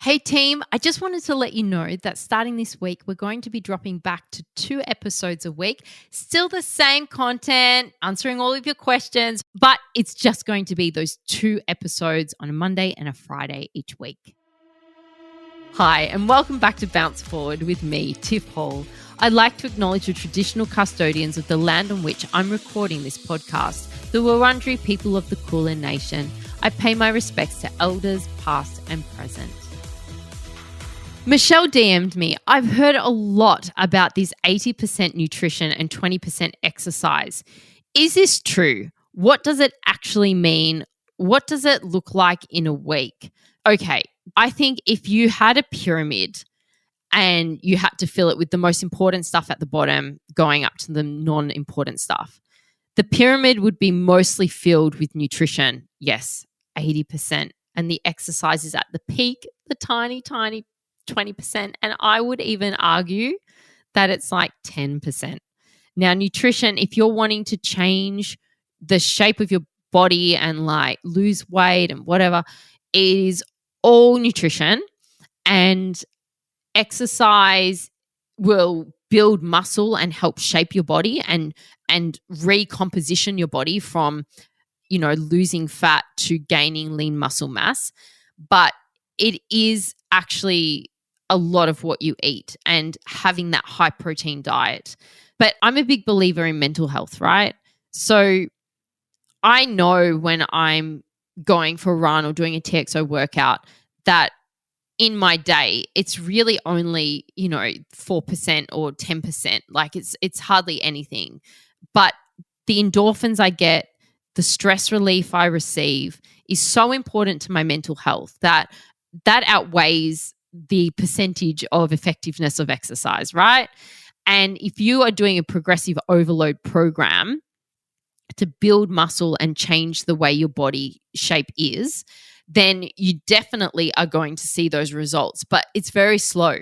Hey team, I just wanted to let you know that starting this week, we're going to be dropping back to 2 episodes a week. Still the same content, answering all of your questions, but it's just going to be those 2 episodes on a Monday and a Friday each week. Hi, and welcome back to Bounce Forward with me, Tiff Hall. I'd like to acknowledge the traditional custodians of the land on which I'm recording this podcast, the Wurundjeri people of the Kulin Nation. I pay my respects to elders past and present. Michelle DM'd me. I've heard a lot about this 80% nutrition and 20% exercise. Is this true? What does it actually mean? What does it look like in a week? Okay, I think if you had a pyramid and you had to fill it with the most important stuff at the bottom going up to the non-important stuff, the pyramid would be mostly filled with nutrition. Yes, 80%. And the exercise is at the peak, the tiny 20%, and I would even argue that it's like 10%. Now, nutrition, if you're wanting to change the shape of your body and like lose weight and whatever, it is all nutrition, and exercise will build muscle and help shape your body and recomposition your body from, losing fat to gaining lean muscle mass. But it is actually a lot of what you eat and having that high protein diet. But I'm a big believer in mental health, right? So I know when I'm going for a run or doing a TXO workout that in my day, it's really only, 4% or 10%. Like it's hardly anything. But the endorphins I get, the stress relief I receive is so important to my mental health that outweighs the percentage of effectiveness of exercise, right? And if you are doing a progressive overload program to build muscle and change the way your body shape is, then you definitely are going to see those results. But it's very slow.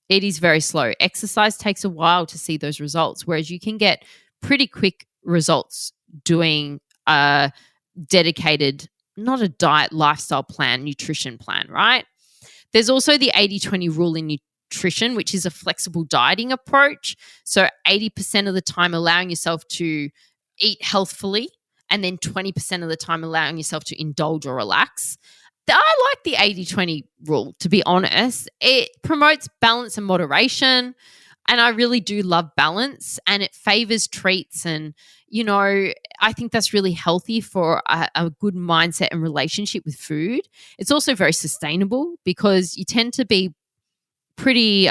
It is very slow. Exercise takes a while to see those results, whereas you can get pretty quick results doing a dedicated, not a diet, lifestyle plan, nutrition plan, right? There's also the 80-20 rule in nutrition, which is a flexible dieting approach. So 80% of the time allowing yourself to eat healthfully, and then 20% of the time allowing yourself to indulge or relax. I like the 80-20 rule, to be honest. It promotes balance and moderation, and I really do love balance, and it favors treats. And, I think that's really healthy for a good mindset and relationship with food. It's also very sustainable because you tend to be pretty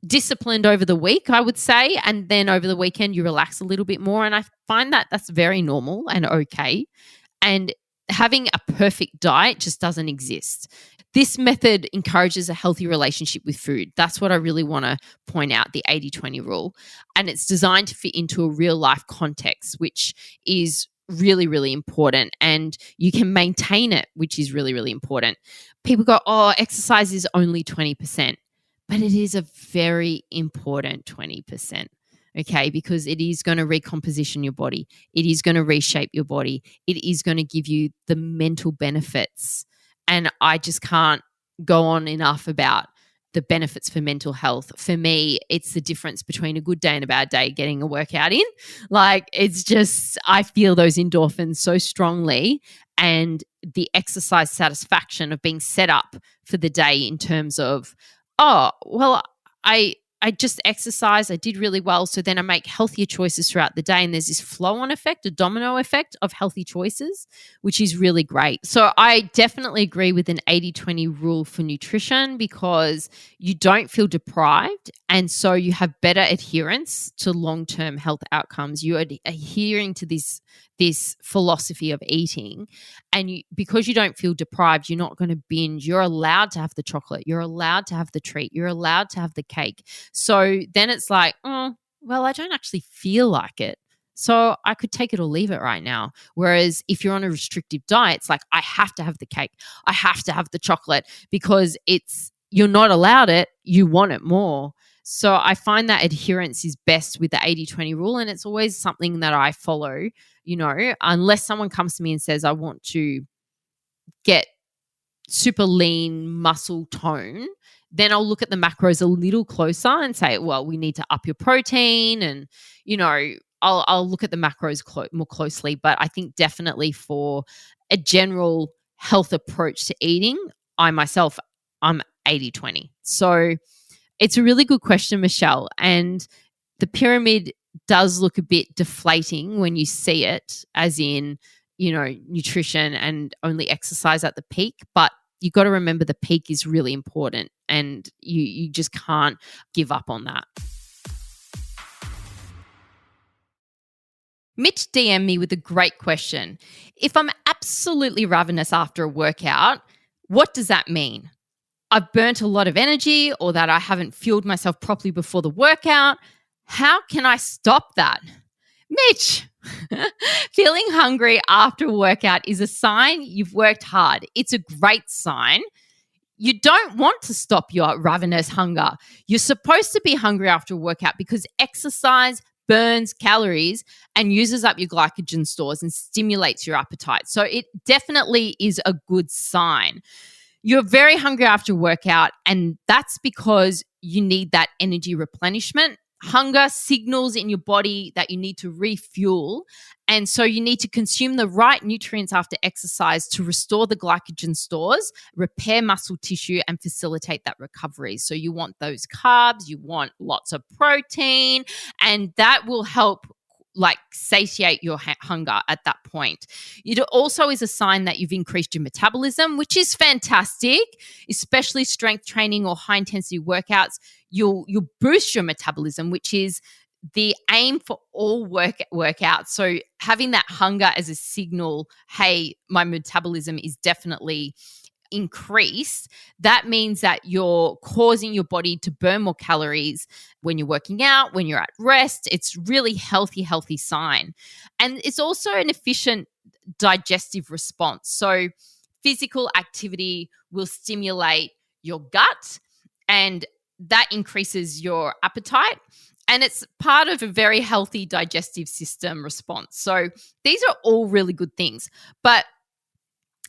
disciplined over the week, I would say, and then over the weekend you relax a little bit more. And I find that that's very normal and okay. And having a perfect diet just doesn't exist. This method encourages a healthy relationship with food. That's what I really want to point out, the 80-20 rule. And it's designed to fit into a real life context, which is really, really important. And you can maintain it, which is really, really important. People go, oh, exercise is only 20%. But it is a very important 20%. Okay, because it is going to recomposition your body. It is going to reshape your body. It is going to give you the mental benefits. And I just can't go on enough about the benefits for mental health. For me, it's the difference between a good day and a bad day getting a workout in. Like, it's just, I feel those endorphins so strongly, and the exercise satisfaction of being set up for the day in terms of, oh, well, I just exercised, I did really well, so then I make healthier choices throughout the day, and there's this flow-on effect, a domino effect of healthy choices, which is really great. So I definitely agree with an 80-20 rule for nutrition because you don't feel deprived, and so you have better adherence to long-term health outcomes. You are adhering to this philosophy of eating, and because you don't feel deprived, you're not going to binge. You're allowed to have the chocolate. You're allowed to have the treat. You're allowed to have the cake. So then it's like, well, I don't actually feel like it, so I could take it or leave it right now. Whereas if you're on a restrictive diet, it's like, I have to have the cake. I have to have the chocolate because you're not allowed it. You want it more. So I find that adherence is best with the 80-20 rule, and it's always something that I follow, unless someone comes to me and says, I want to get super lean muscle tone, then I'll look at the macros a little closer and say, well, we need to up your protein, and, I'll look at the macros more closely. But I think definitely for a general health approach to eating, I'm 80-20. So it's a really good question, Michelle. And the pyramid does look a bit deflating when you see it, as in, nutrition and only exercise at the peak. But you got to remember the peak is really important, and you just can't give up on that. Mitch DM'd me with a great question. If I'm absolutely ravenous after a workout, what does that mean? I've burnt a lot of energy, or that I haven't fueled myself properly before the workout. How can I stop that? Mitch, feeling hungry after a workout is a sign you've worked hard. It's a great sign. You don't want to stop your ravenous hunger. You're supposed to be hungry after a workout because exercise burns calories and uses up your glycogen stores and stimulates your appetite. So it definitely is a good sign. You're very hungry after a workout, and that's because you need that energy replenishment. Hunger signals in your body that you need to refuel. And so you need to consume the right nutrients after exercise to restore the glycogen stores, repair muscle tissue, and facilitate that recovery. So you want those carbs, you want lots of protein, and that will help satiate your hunger at that point. It also is a sign that you've increased your metabolism, which is fantastic, especially strength training or high intensity workouts. You'll boost your metabolism, which is the aim for all workouts. So having that hunger as a signal, hey, my metabolism is definitely increased, that means that you're causing your body to burn more calories when you're working out, when you're at rest. It's really healthy sign. And it's also an efficient digestive response. So physical activity will stimulate your gut, and that increases your appetite. And it's part of a very healthy digestive system response. So these are all really good things. But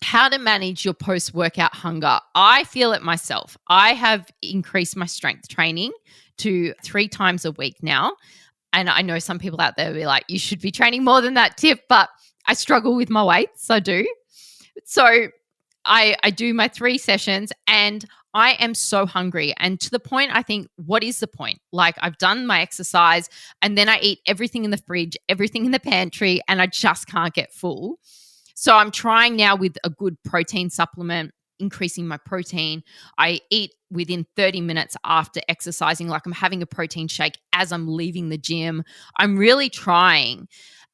how to manage your post-workout hunger. I feel it myself. I have increased my strength training to 3 times a week now. And I know some people out there will be like, you should be training more than that, Tiff, but I struggle with my weights. I do. So I do my 3 sessions, and I am so hungry. And to the point, I think, what is the point? I've done my exercise, and then I eat everything in the fridge, everything in the pantry, and I just can't get full. So I'm trying now with a good protein supplement, increasing my protein. I eat within 30 minutes after exercising, I'm having a protein shake as I'm leaving the gym. I'm really trying.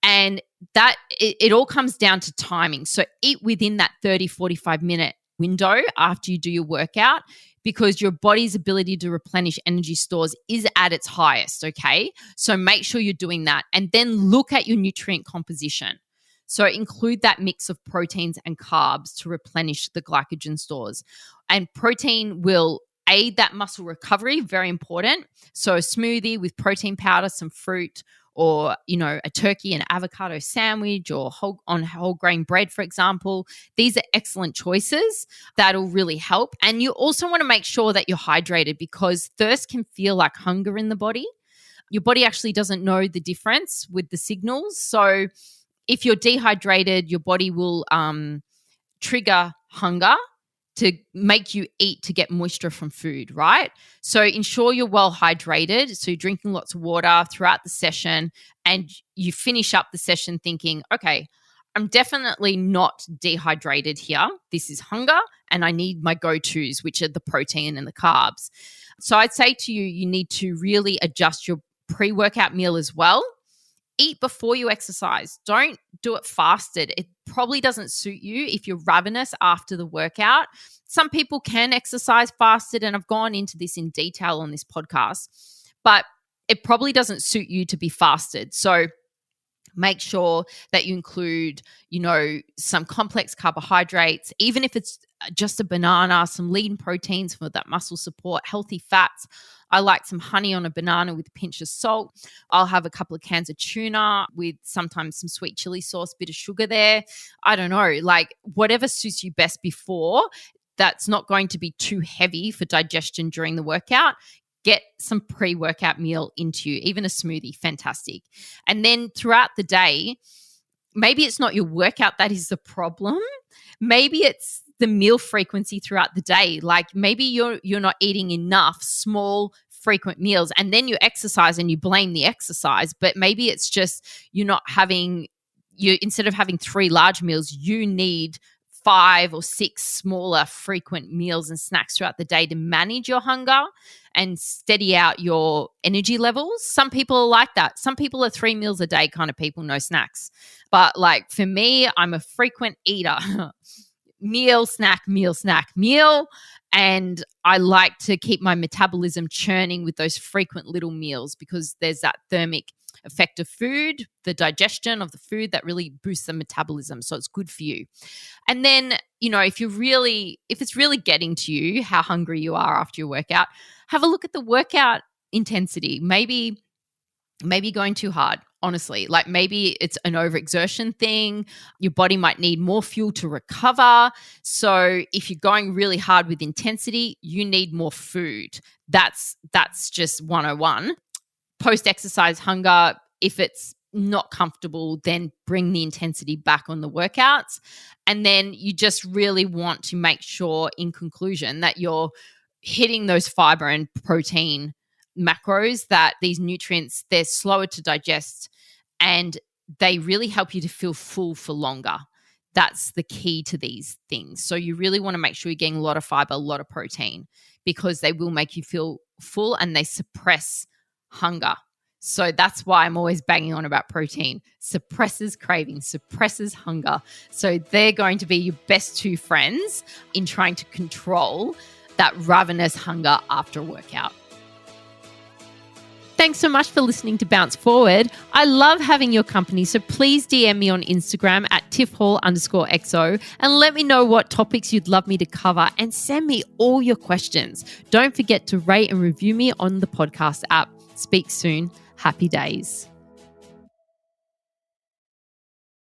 And that it all comes down to timing. So eat within that 30, 45-minute window after you do your workout, because your body's ability to replenish energy stores is at its highest, okay? So make sure you're doing that. And then look at your nutrient composition. So include that mix of proteins and carbs to replenish the glycogen stores. And protein will aid that muscle recovery, very important. So a smoothie with protein powder, some fruit, or, a turkey and avocado sandwich, or whole grain bread, for example. These are excellent choices that'll really help. And you also want to make sure that you're hydrated, because thirst can feel like hunger in the body. Your body actually doesn't know the difference with the signals. So if you're dehydrated, your body will trigger hunger to make you eat to get moisture from food, right? So ensure you're well hydrated. So you're drinking lots of water throughout the session, and you finish up the session thinking, okay, I'm definitely not dehydrated here. This is hunger, and I need my go-tos, which are the protein and the carbs. So I'd say to you, you need to really adjust your pre-workout meal as well. Eat before you exercise. Don't do it fasted. It probably doesn't suit you if you're ravenous after the workout. Some people can exercise fasted, and I've gone into this in detail on this podcast, but it probably doesn't suit you to be fasted. So make sure that you include, some complex carbohydrates, even if it's just a banana, some lean proteins for that muscle support, healthy fats. I like some honey on a banana with a pinch of salt. I'll have a couple of cans of tuna with sometimes some sweet chili sauce, bit of sugar there. I don't know, whatever suits you best before. that's not going to be too heavy for digestion during the workout, get some pre-workout meal into you, even a smoothie, fantastic. And then throughout the day, maybe it's not your workout that is the problem. Maybe it's the meal frequency throughout the day. Like maybe you're not eating enough small, frequent meals, and then you exercise and you blame the exercise. But maybe it's just instead of having 3 large meals, you need 5 or 6 smaller frequent meals and snacks throughout the day to manage your hunger and steady out your energy levels. Some people are like that. Some people are 3 meals a day kind of people, no snacks. But like for me, I'm a frequent eater. Meal, snack, meal, snack, meal. And I like to keep my metabolism churning with those frequent little meals because there's that thermic effect of food, the digestion of the food that really boosts the metabolism. So it's good for you. And then, if it's really getting to you, how hungry you are after your workout, have a look at the workout intensity. Maybe going too hard, honestly. Like maybe it's an overexertion thing. Your body might need more fuel to recover. So if you're going really hard with intensity, you need more food. That's just 101. Post-exercise hunger, if it's not comfortable, then bring the intensity back on the workouts. And then you just really want to make sure, in conclusion, that you're hitting those fiber and protein macros, that these nutrients, they're slower to digest and they really help you to feel full for longer. That's the key to these things. So you really want to make sure you're getting a lot of fiber, a lot of protein, because they will make you feel full and they suppress hunger. So that's why I'm always banging on about protein. Suppresses craving, suppresses hunger. So they're going to be your best 2 friends in trying to control that ravenous hunger after a workout. Thanks so much for listening to Bounce Forward. I love having your company, so please DM me on Instagram at tiffhall_xo and let me know what topics you'd love me to cover and send me all your questions. Don't forget to rate and review me on the podcast app. Speak soon. Happy days.